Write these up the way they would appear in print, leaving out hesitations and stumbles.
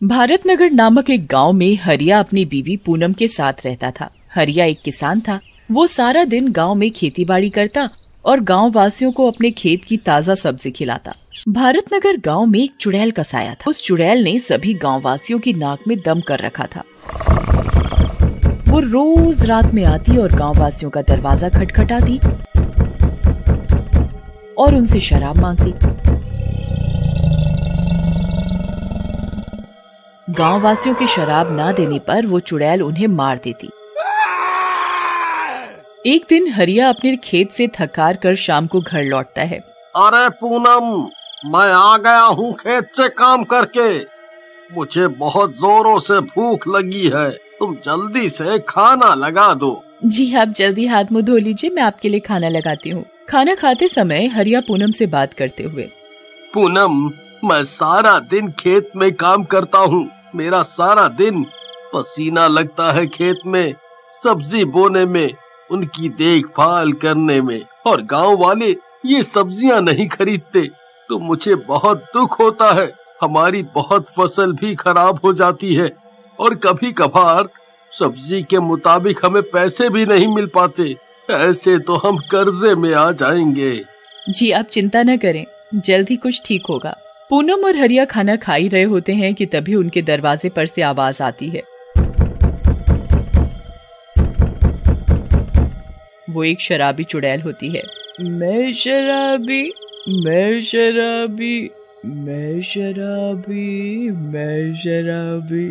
भारतनगर नामक एक गांव में हरिया अपनी बीवी पूनम के साथ रहता था। हरिया एक किसान था। वो सारा दिन गांव में खेती बाड़ी करता और गांव वासियों को अपने खेत की ताजा सब्जी खिलाता। भारतनगर गांव में एक चुड़ैल का साया था। उस चुड़ैल ने सभी गांव वासियों की नाक में दम कर रखा था। वो रोज रात में आती और गांव वासियों का दरवाजा खटखटाती और उनसे शराब मांगती। गांव वासियों के शराब ना देने पर वो चुड़ैल उन्हें मार देती। एक दिन हरिया अपने खेत से थक कर शाम को घर लौटता है। अरे पूनम, मैं आ गया हूँ खेत से काम करके। मुझे बहुत जोरों से भूख लगी है, तुम जल्दी से खाना लगा दो। जी आप जल्दी हाथ मुंह धो लीजिए, मैं आपके लिए खाना लगाती हूँ। खाना खाते समय हरिया पूनम से बात करते हुए, पूनम, मैं सारा दिन खेत में काम करता हूँ। मेरा सारा दिन पसीना लगता है खेत में, सब्जी बोने में, उनकी देखभाल करने में, और गांव वाले ये सब्जियां नहीं खरीदते तो मुझे बहुत दुख होता है। हमारी बहुत फसल भी खराब हो जाती है और कभी कभार सब्जी के मुताबिक हमें पैसे भी नहीं मिल पाते। ऐसे तो हम कर्जे में आ जाएंगे। जी आप चिंता न करें, जल्दी कुछ ठीक होगा। पूनम और हरिया खाना खा ही रहे होते हैं कि तभी उनके दरवाजे पर से आवाज आती है। वो एक शराबी चुड़ैल होती है। मैं शराबी, मैं शराबी, मैं शराबी, मैं शराबी।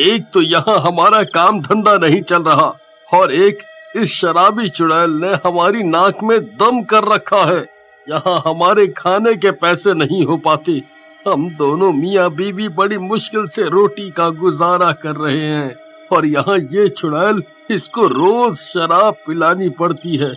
एक तो यहाँ हमारा काम धंधा नहीं चल रहा और एक इस शराबी चुड़ैल ने हमारी नाक में दम कर रखा है। यहाँ हमारे खाने के पैसे नहीं हो पाते। हम दोनों मियाँ बीवी बड़ी मुश्किल से रोटी का गुजारा कर रहे हैं और यहाँ ये चुड़ैल, इसको रोज शराब पिलानी पड़ती है।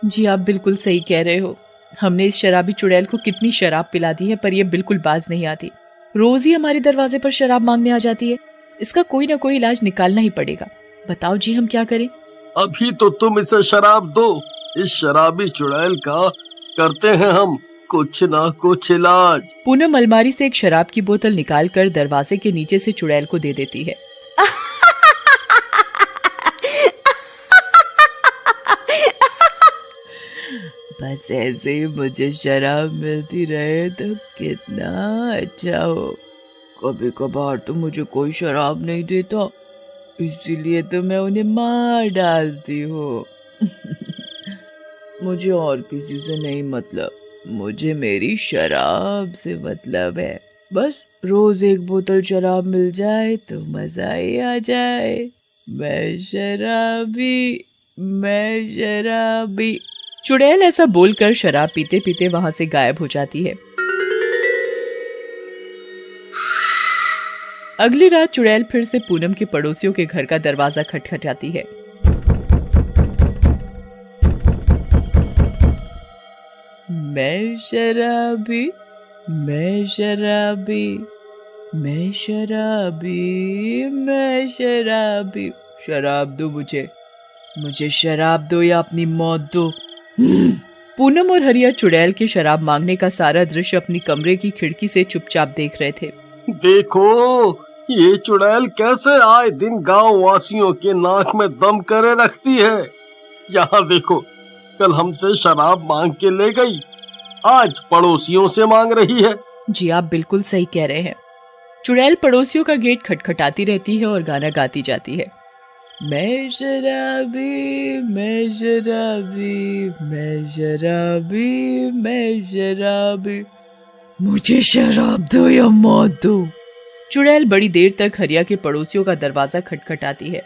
जी आप बिल्कुल सही कह रहे हो। हमने इस शराबी चुड़ैल को कितनी शराब पिला दी है, पर ये बिल्कुल बाज नहीं आती। रोज ही हमारे दरवाजे पर शराब मांगने आ जाती है। इसका कोई ना कोई इलाज निकालना ही पड़ेगा। बताओ जी हम क्या करें? अभी तो तुम इसे शराब दो, इस शराबी चुड़ैल का करते हैं हम कुछ ना कुछ इलाज। पूनम अलमारी से एक शराब की बोतल निकालकर दरवाजे के नीचे से चुड़ैल को दे देती है। बस ऐसे ही मुझे शराब मिलती रहे तो कितना अच्छा हो। कभी कभार तो मुझे कोई शराब नहीं देता, इसीलिए तो मैं उन्हें मार डालती हूँ। मुझे और किसी से नहीं मतलब, मुझे मेरी शराब से मतलब है। बस रोज एक बोतल शराब मिल जाए तो मजा ही आ जाए। मैं शराबी, मैं शराबी। चुड़ैल ऐसा बोलकर शराब पीते पीते वहां से गायब हो जाती है। अगली रात चुड़ैल फिर से पूनम के पड़ोसियों के घर का दरवाजा खटखटाती है। मैं शराबी, मैं शराबी, मैं शराबी, मैं शराबी। शराब दो मुझे, मुझे शराब दो या अपनी मौत दो। पूनम और हरिया चुड़ैल के शराब मांगने का सारा दृश्य अपनी कमरे की खिड़की से चुपचाप देख रहे थे। देखो, ये चुड़ैल कैसे आए दिन गांव वासियों के नाक में दम करे रखती है। यहाँ देखो, कल हमसे शराब मांग के ले गई, आज पड़ोसियों से मांग रही है। जी आप बिल्कुल सही कह रहे हैं। चुड़ैल पड़ोसियों का गेट खटखटाती रहती है और गाना गाती जाती है। मैं शराबी, मैं शराबी, मैं शराबी, मैं शराबी। मुझे शराब दो या मौत दो। चुड़ैल बड़ी देर तक हरिया के पड़ोसियों का दरवाजा खटखटाती है।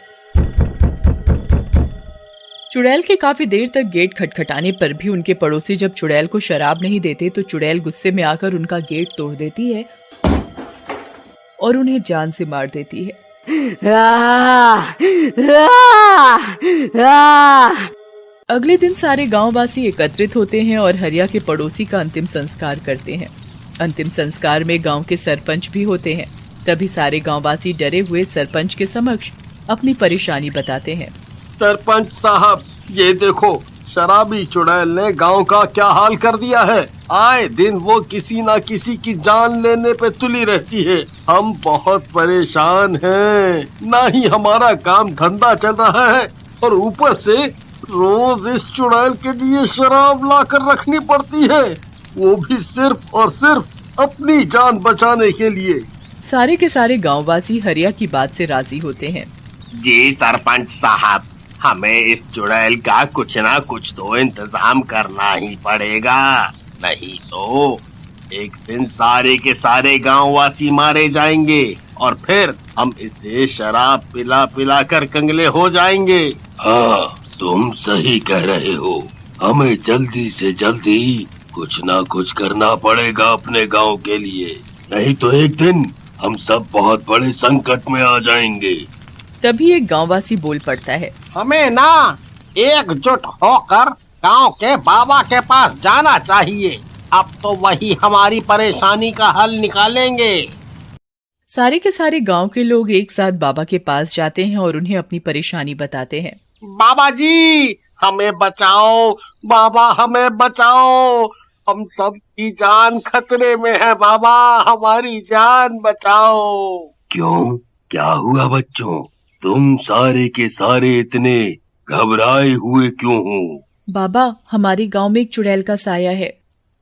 चुड़ैल के काफी देर तक गेट खटखटाने पर भी उनके पड़ोसी जब चुड़ैल को शराब नहीं देते तो चुड़ैल गुस्से में आकर उनका गेट तोड़ देती है और उन्हें जान से मार देती है। अगले दिन सारे गांववासी एकत्रित होते हैं और हरिया के पड़ोसी का अंतिम संस्कार करते हैं। अंतिम संस्कार में गांव के सरपंच भी होते हैं। तभी सारे गांववासी डरे हुए सरपंच के समक्ष अपनी परेशानी बताते हैं। सरपंच साहब, ये देखो, शराबी चुड़ैल ने गांव का क्या हाल कर दिया है। आए दिन वो किसी ना किसी की जान लेने पे तुली रहती है। हम बहुत परेशान हैं, ना ही हमारा काम धंधा चल रहा है और ऊपर से रोज इस चुड़ैल के लिए शराब लाकर रखनी पड़ती है, वो भी सिर्फ और सिर्फ अपनी जान बचाने के लिए। सारे के सारे गांववासी हरिया की बात से राजी होते हैं। जी सरपंच साहब, हमें इस चुड़ैल का कुछ ना कुछ तो इंतजाम करना ही पड़ेगा, नहीं तो एक दिन सारे के सारे गांववासी मारे जाएंगे और फिर हम इसे शराब पिला पिला कर कंगले हो जाएंगे। हाँ, तुम सही कह रहे हो, हमें जल्दी से जल्दी कुछ ना कुछ करना पड़ेगा अपने गांव के लिए, नहीं तो एक दिन हम सब बहुत बड़े संकट में आ जाएंगे। तभी एक गांववासी बोल पड़ता है, हमें ना एकजुट होकर गांव के बाबा के पास जाना चाहिए, अब तो वही हमारी परेशानी का हल निकालेंगे। सारे के सारे गांव के लोग एक साथ बाबा के पास जाते हैं और उन्हें अपनी परेशानी बताते हैं। बाबा जी हमें बचाओ, बाबा हमें बचाओ, हम सब की जान खतरे में है, बाबा हमारी जान बचाओ। क्यों, क्या हुआ बच्चों, तुम सारे के सारे इतने घबराए हुए क्यों हो? बाबा, हमारे गांव में एक चुड़ैल का साया है।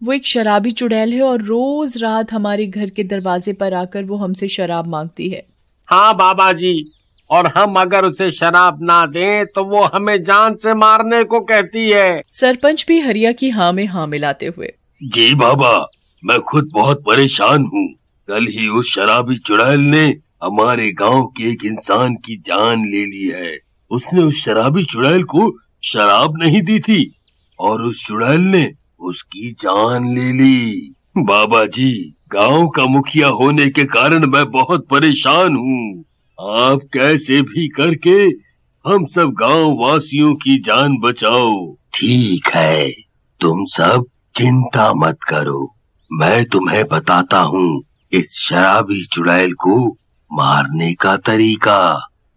वो एक शराबी चुड़ैल है और रोज रात हमारे घर के दरवाजे पर आकर वो हमसे शराब मांगती है। हाँ बाबा जी, और हम अगर उसे शराब ना दें तो वो हमें जान से मारने को कहती है। सरपंच भी हरिया की हाँ में हाँ मिलाते हुए, जी बाबा, मैं खुद बहुत परेशान हूँ। कल ही उस शराबी चुड़ैल ने हमारे गांव के एक इंसान की जान ले ली है। उसने उस शराबी चुड़ैल को शराब नहीं दी थी और उस चुड़ैल ने उसकी जान ले ली। बाबा जी, गांव का मुखिया होने के कारण मैं बहुत परेशान हूँ। आप कैसे भी करके हम सब गांव वासियों की जान बचाओ। ठीक है, तुम सब चिंता मत करो, मैं तुम्हें बताता हूँ इस शराबी चुड़ैल को मारने का तरीका।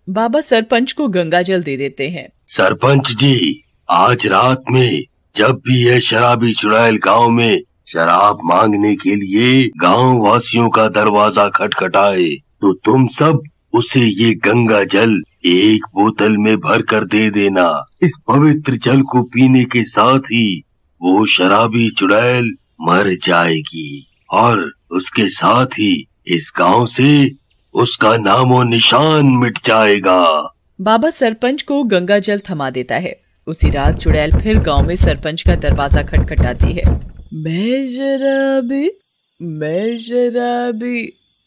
बाबा सरपंच को गंगाजल दे देते हैं। सरपंच जी, आज रात में जब भी यह शराबी चुड़ैल गांव में शराब मांगने के लिए गांव वासियों का दरवाजा खटखटाए तो तुम सब उसे ये गंगा जल एक बोतल में भर कर दे देना। इस पवित्र जल को पीने के साथ ही वो शराबी चुड़ैल मर जाएगी और उसके साथ ही इस गांव से उसका नामो निशान मिट जाएगा। बाबा सरपंच को गंगाजल थमा देता है। उसी रात चुड़ैल फिर गांव में सरपंच का दरवाजा खटखटाती है। मैं शराबी, मैं शराबी,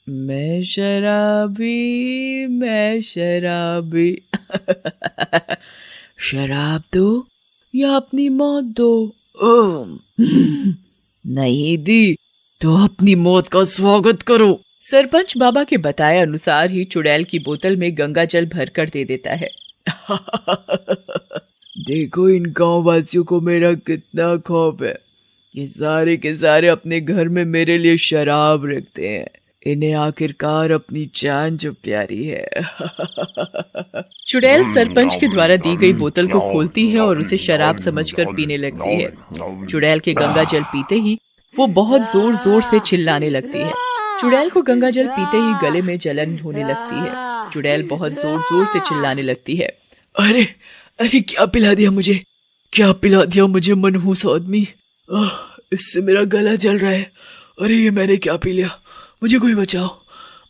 मैं शराबी, मैं शराबी। शराब दो या अपनी मौत दो। नहीं दी तो अपनी मौत का स्वागत करो। सरपंच बाबा के बताए अनुसार ही चुड़ैल की बोतल में गंगाजल भर कर दे देता है। देखो इन गांव वासियों को मेरा कितना खौफ है। ये सारे के सारे अपने घर में मेरे लिए शराब रखते हैं। इन्हें आखिरकार अपनी जान जो प्यारी है। चुड़ैल सरपंच के द्वारा दी गई बोतल को खोलती है और उसे शराब समझकर पीने लगती है। चुड़ैल के गंगाजल पीते ही वो बहुत जोर जोर से चिल्लाने लगती है। चुड़ैल को गंगाजल पीते ही गले में जलन होने लगती है। चुड़ैल बहुत जोर जोर से चिल्लाने लगती है। अरे अरे, क्या पिला दिया मुझे, क्या पिला दिया मुझे मनहूस आदमी। इससे मेरा गला जल रहा है। अरे ये मैंने क्या पी लिया, मुझे कोई बचाओ,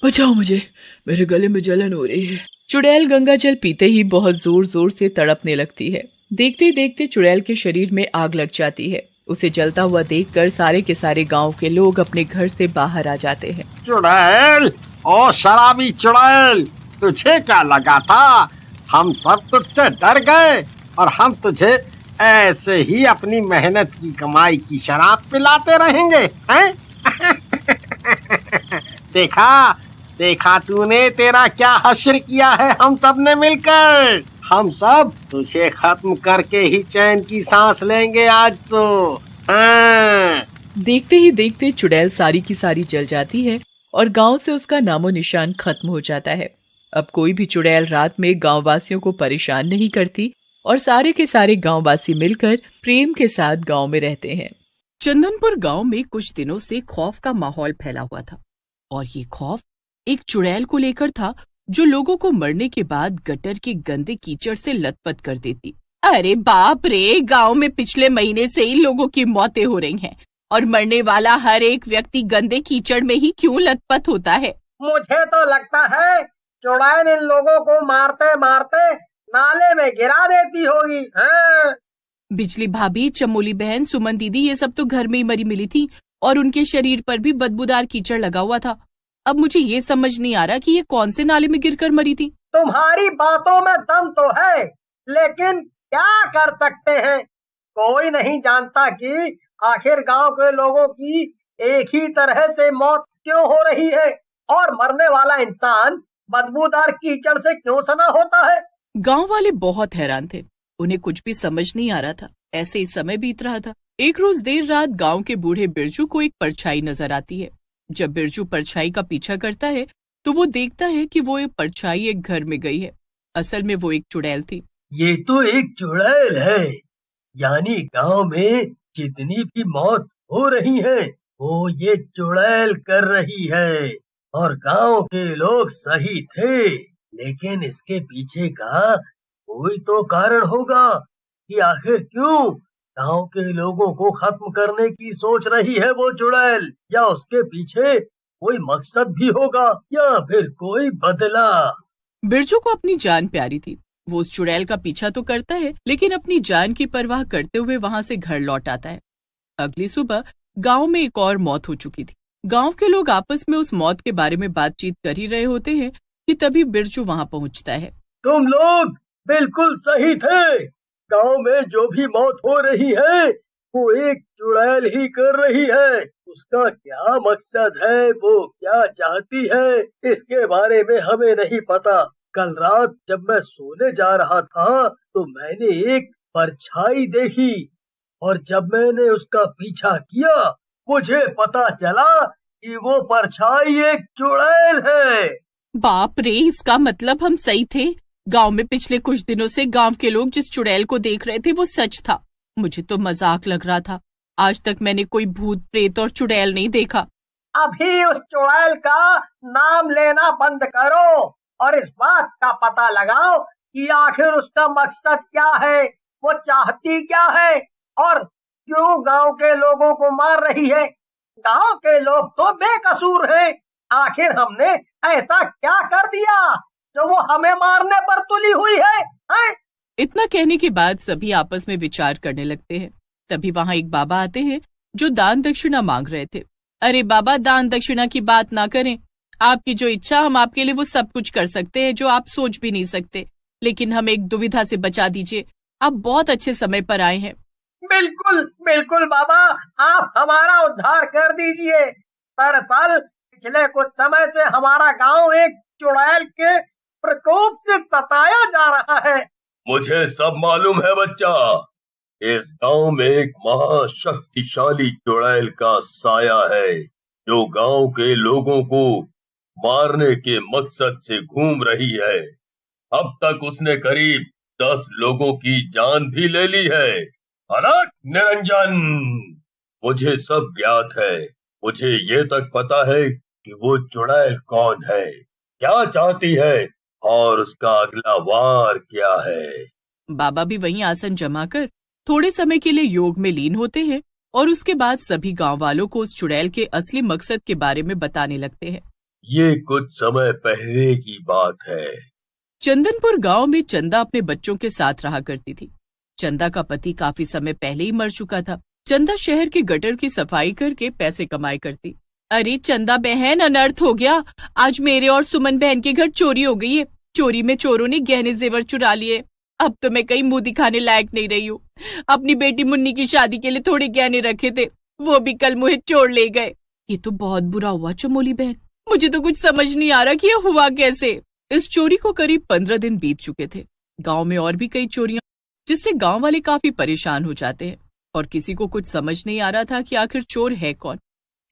बचाओ मुझे, मेरे गले में जलन हो रही है। चुड़ैल गंगाजल पीते ही बहुत जोर जोर से तड़पने लगती है। देखते देखते चुड़ैल के शरीर में आग लग जाती है। उसे जलता हुआ देखकर सारे के सारे गांव के लोग अपने घर से बाहर आ जाते हैं। चुड़ैल, ओ शराबी चुड़ैल, तुझे क्या लगा था हम सब तुझसे डर गए और हम तुझे ऐसे ही अपनी मेहनत की कमाई की शराब पिलाते रहेंगे, हैं? देखा देखा तूने तेरा क्या हश्र किया है हम सब ने मिलकर। हम सब तुझे खत्म करके ही चैन की सांस लेंगे आज तो। हाँ। देखते ही देखते चुड़ैल सारी की सारी जल जाती है और गांव से उसका नामो निशान खत्म हो जाता है। अब कोई भी चुड़ैल रात में गांव वासियों को परेशान नहीं करती और सारे के सारे गांव वासी मिलकर प्रेम के साथ गांव में रहते हैं। चंदनपुर गांव में कुछ दिनों से खौफ का माहौल फैला हुआ था और ये खौफ एक चुड़ैल को लेकर था जो लोगों को मरने के बाद गटर के गंदे कीचड़ से लथपथ कर देती। अरे बाप रे, गांव में पिछले महीने से ही लोगों की मौतें हो रही हैं और मरने वाला हर एक व्यक्ति गंदे कीचड़ में ही क्यों लथपथ होता है। मुझे तो लगता है चुड़ैल इन लोगों को मारते मारते नाले में गिरा देती होगी। हाँ। बिजली भाभी, चमोली बहन, सुमन दीदी ये सब तो घर में ही मरी मिली थी और उनके शरीर पर भी बदबूदार कीचड़ लगा हुआ था। अब मुझे ये समझ नहीं आ रहा कि ये कौन से नाले में गिरकर मरी थी। तुम्हारी बातों में दम तो है, लेकिन क्या कर सकते हैं। कोई नहीं जानता कि आखिर गांव के लोगों की एक ही तरह से मौत क्यों हो रही है और मरने वाला इंसान बदबूदार कीचड़ से क्यों सना होता है। गांव वाले बहुत हैरान थे, उन्हें कुछ भी समझ नहीं आ रहा था। ऐसे ही समय बीत रहा था। एक रोज देर रात गांव के बूढ़े बिरजू को एक परछाई नजर आती है। जब बिरजू परछाई का पीछा करता है तो वो देखता है कि वो एक परछाई एक घर में गई है। असल में वो एक चुड़ैल थी। ये तो एक चुड़ैल है, यानी गांव में जितनी भी मौत हो रही है वो ये चुड़ैल कर रही है। और गांव के लोग सही थे, लेकिन इसके पीछे का कोई तो कारण होगा कि आखिर क्यों गांव के लोगों को खत्म करने की सोच रही है वो चुड़ैल। या उसके पीछे कोई मकसद भी होगा या फिर कोई बदला। बिरजू को अपनी जान प्यारी थी। वो उस चुड़ैल का पीछा तो करता है लेकिन अपनी जान की परवाह करते हुए वहां से घर लौट आता है। अगली सुबह गांव में एक और मौत हो चुकी थी। गांव के लोग आपस में उस मौत के बारे में बातचीत कर ही रहे होते हैं कि तभी बिरजू वहां पहुंचता है। तुम लोग बिल्कुल सही थे, गांव में जो भी मौत हो रही है वो एक चुड़ैल ही कर रही है। उसका क्या मकसद है, वो क्या चाहती है, इसके बारे में हमें नहीं पता। कल रात जब मैं सोने जा रहा था तो मैंने एक परछाई देखी और जब मैंने उसका पीछा किया मुझे पता चला कि वो परछाई एक चुड़ैल है। बाप रे, इसका मतलब हम सही थे। गांव में पिछले कुछ दिनों से गांव के लोग जिस चुड़ैल को देख रहे थे वो सच था। मुझे तो मजाक लग रहा था। आज तक मैंने कोई भूत प्रेत और चुड़ैल नहीं देखा। अभी उस चुड़ैल का नाम लेना बंद करो और इस बात का पता लगाओ कि आखिर उसका मकसद क्या है, वो चाहती क्या है और क्यों गांव के लोगों को मार रही है। गांव के लोग तो बेकसूर हैं। आखिर हमने ऐसा क्या कर दिया जो वो हमें मारने पर तुली हुई है, हैं? इतना कहने के बाद सभी आपस में विचार करने लगते हैं। तभी वहाँ एक बाबा आते हैं जो दान दक्षिणा मांग रहे थे। अरे बाबा, दान दक्षिणा की बात ना करें। आपकी जो इच्छा, हम आपके लिए वो सब कुछ कर सकते हैं जो आप सोच भी नहीं सकते। लेकिन हम एक दुविधा से बचा दीजिए। आप बहुत अच्छे समय पर आए हैं। बिल्कुल बिल्कुल बाबा, आप हमारा उद्धार कर दीजिए। दरअसल पिछले कुछ समय से हमारा गांव एक चुड़ैल के प्रकोप से सताया जा रहा है। मुझे सब मालूम है बच्चा, इस गांव में एक महाशक्तिशाली चुड़ैल का साया है जो गांव के लोगों को मारने के मकसद से घूम रही है। अब तक उसने करीब 10 लोगों की जान भी ले ली है। अलग निरंजन, मुझे सब ज्ञात है। मुझे ये तक पता है कि वो चुड़ैल कौन है, क्या चाहती है और उसका अगला वार क्या है। बाबा भी वहीं आसन जमाकर थोड़े समय के लिए योग में लीन होते हैं और उसके बाद सभी गांव वालों को उस चुड़ैल के असली मकसद के बारे में बताने लगते हैं। ये कुछ समय पहले की बात है। चंदनपुर गांव में चंदा अपने बच्चों के साथ रहा करती थी। चंदा का पति काफी समय पहले ही मर चुका था। चंदा शहर के गटर की सफाई करके पैसे कमाई करती। अरे चंदा बहन, अनर्थ हो गया। आज मेरे और सुमन बहन के घर चोरी हो गई है। चोरी में चोरों ने गहने जेवर चुरा लिए। अब तो मैं कहीं मुंह दिखाने लायक नहीं रही हूँ। अपनी बेटी मुन्नी की शादी के लिए थोड़े गहने रखे थे, वो भी कल मुझे चोर ले गए। ये तो बहुत बुरा हुआ चमोली बहन। मुझे तो कुछ समझ नहीं आ रहा कि ये हुआ कैसे। इस चोरी को करीब 15 दिन बीत चुके थे। गांव में और भी कई चोरियां, जिससे गांव वाले काफी परेशान हो जाते हैं और किसी को कुछ समझ नहीं आ रहा था कि आखिर चोर है कौन।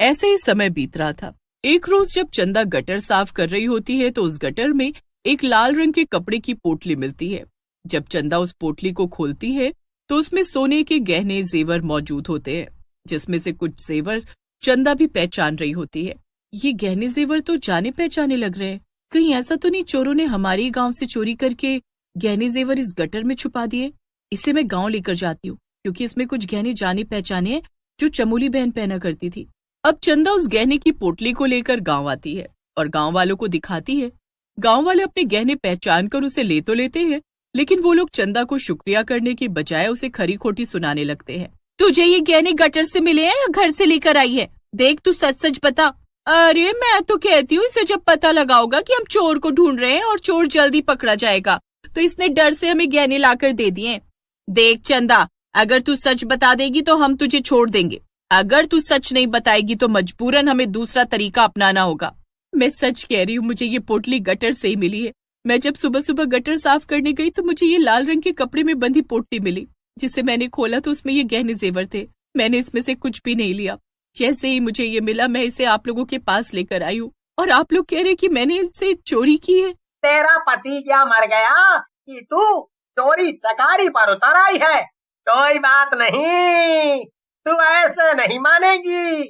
ऐसे ही समय बीत रहा था। एक रोज जब चंदा गटर साफ कर रही होती है तो उस गटर में एक लाल रंग के कपड़े की पोटली मिलती है। जब चंदा उस पोटली को खोलती है तो उसमें सोने के गहने जेवर मौजूद होते हैं। जिसमें से कुछ जेवर चंदा भी पहचान रही होती है। ये गहने जेवर तो जाने पहचाने लग रहे हैं। कहीं ऐसा तो नहीं चोरों ने हमारे ही गांव से चोरी करके गहने जेवर इस गटर में छुपा दिए? इसे मैं गांव लेकर जाती हूँ, क्योंकि इसमें कुछ गहने जाने पहचाने हैं जो चमोली बहन पहना करती थी। अब चंदा उस गहने की पोटली को लेकर गांव आती है और गांव वालों को दिखाती है। गांव वाले अपने गहने पहचान कर उसे ले तो लेते हैं, लेकिन वो लोग चंदा को शुक्रिया करने की बजाय उसे खरी खोटी सुनाने लगते हैं। तुझे ये गहने गटर से मिले हैं या घर से लेकर आई है? देख, तू सच सच बता। अरे मैं तो कहती हूँ, इसे जब पता लगा होगा कि हम चोर को ढूंढ रहे हैं और चोर जल्दी पकड़ा जाएगा, तो इसने डर से हमें गहने लाकर दे दिए। देख चंदा, अगर तू सच बता देगी तो हम तुझे छोड़ देंगे। अगर तू सच नहीं बताएगी तो मजबूरन हमें दूसरा तरीका अपनाना होगा। मैं सच कह रही हूँ, मुझे ये पोटली गटर से ही मिली है। मैं जब सुबह सुबह गटर साफ करने गई तो मुझे ये लाल रंग के कपड़े में बंधी पोटली मिली, जिसे मैंने खोला तो उसमें ये गहने जेवर थे। मैंने इसमें से कुछ भी नहीं लिया। जैसे ही मुझे ये मिला, मैं इसे आप लोगों के पास लेकर आई हूँ, और आप लोग कह रहे कि मैंने इससे चोरी की है। तेरा पति क्या मर गया कि तू चोरी चकारी पर उतर आई है? कोई बात नहीं, तू ऐसे नहीं मानेगी।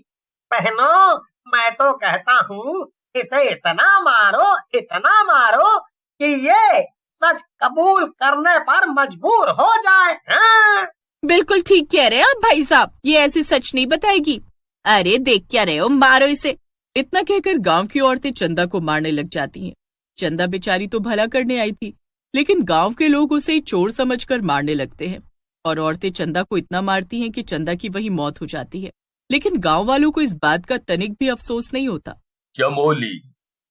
बहनों, मैं तो कहता हूँ इसे इतना मारो कि ये सच कबूल करने पर मजबूर हो जाए। हाँ? बिल्कुल ठीक कह रहे हैं आप भाई साहब, ये ऐसे सच नहीं बताएगी। अरे देख क्या रहे हो, मारो इसे। इतना कहकर गांव की औरतें चंदा को मारने लग जाती हैं। चंदा बेचारी तो भला करने आई थी, लेकिन गांव के लोग उसे चोर समझकर मारने लगते हैं और औरतें चंदा को इतना मारती हैं कि चंदा की वही मौत हो जाती है। लेकिन गांव वालों को इस बात का तनिक भी अफसोस नहीं होता। चमोली,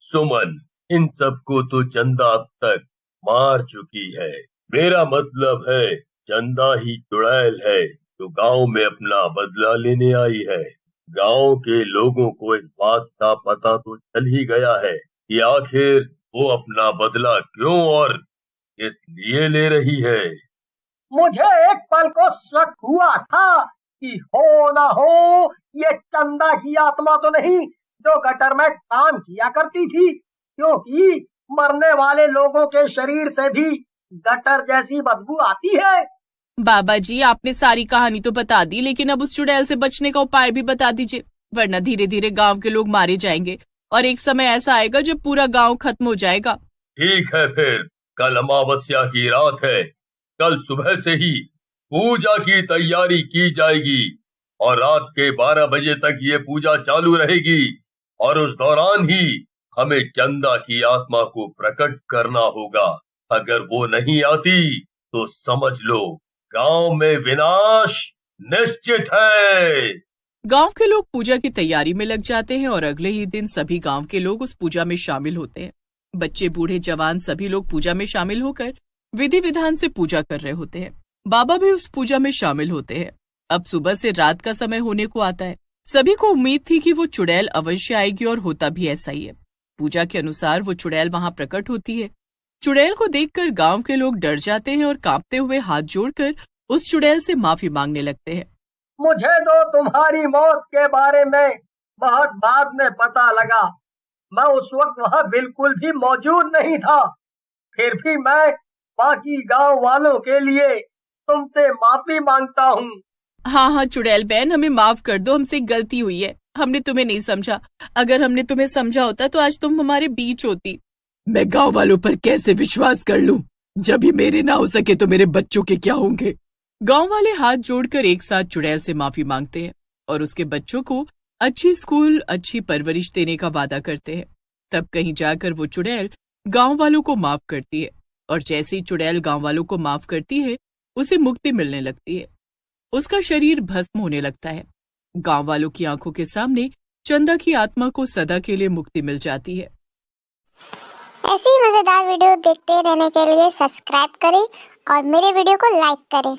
सुमन, इन सबको तो चंदा अब तक मार चुकी है। मेरा मतलब है चंदा ही चुड़ैल है जो गांव में अपना बदला लेने आई है। गांव के लोगों को इस बात का पता तो चल ही गया है कि आखिर वो अपना बदला क्यों और किस लिए ले रही है। मुझे एक पल को शक हुआ था कि हो ना हो ये चंदा की आत्मा तो नहीं जो गटर में काम किया करती थी, क्योंकि मरने वाले लोगों के शरीर से भी गटर जैसी बदबू आती है। बाबा जी, आपने सारी कहानी तो बता दी, लेकिन अब उस चुड़ैल से बचने का उपाय भी बता दीजिए, वरना धीरे धीरे गांव के लोग मारे जाएंगे और एक समय ऐसा आएगा जब पूरा गांव खत्म हो जाएगा। ठीक है, फिर कल अमावस्या की रात है। कल सुबह से ही पूजा की तैयारी की जाएगी और रात के 12 बजे तक ये पूजा चालू रहेगी, और उस दौरान ही हमें चंदा की आत्मा को प्रकट करना होगा। अगर वो नहीं आती तो समझ लो गांव में विनाश निश्चित है। गांव के लोग पूजा की तैयारी में लग जाते हैं और अगले ही दिन सभी गांव के लोग उस पूजा में शामिल होते हैं। बच्चे, बूढ़े, जवान सभी लोग पूजा में शामिल होकर विधि विधान से पूजा कर रहे होते हैं। बाबा भी उस पूजा में शामिल होते हैं। अब सुबह से रात का समय होने को आता है। सभी को उम्मीद थी कि वो चुड़ैल अवश्य आएगी और होता भी ऐसा ही है। पूजा के अनुसार वो चुड़ैल वहां प्रकट होती है। चुड़ैल को देखकर गांव के लोग डर जाते हैं और कांपते हुए हाथ जोड़कर उस चुड़ैल से माफी मांगने लगते हैं। मुझे तो तुम्हारी मौत के बारे में बहुत बाद में पता लगा। मैं उस वक्त वहाँ बिल्कुल भी मौजूद नहीं था। फिर भी मैं बाकी गांव वालों के लिए तुमसे माफी मांगता हूँ। हाँ चुड़ैल बहन, हमें माफ कर दो, हमसे गलती हुई है। हमने तुम्हें नहीं समझा। अगर हमने तुम्हें समझा होता तो आज तुम हमारे बीच होती। मैं गांव वालों पर कैसे विश्वास कर लूं? जब ये मेरे ना हो सके तो मेरे बच्चों के क्या होंगे? गांव वाले हाथ जोड़कर एक साथ चुड़ैल से माफी मांगते हैं और उसके बच्चों को अच्छी स्कूल, अच्छी परवरिश देने का वादा करते हैं। तब कहीं जाकर वो चुड़ैल गांव वालों को माफ करती है और जैसे ही चुड़ैल गांव वालों को माफ करती है, उसे मुक्ति मिलने लगती है। उसका शरीर भस्म होने लगता है। गांव वालों की आंखों के सामने चंदा की आत्मा को सदा के लिए मुक्ति मिल जाती है। ऐसी ही मजेदार वीडियो देखते रहने के लिए सब्सक्राइब करें और मेरे वीडियो को लाइक करें।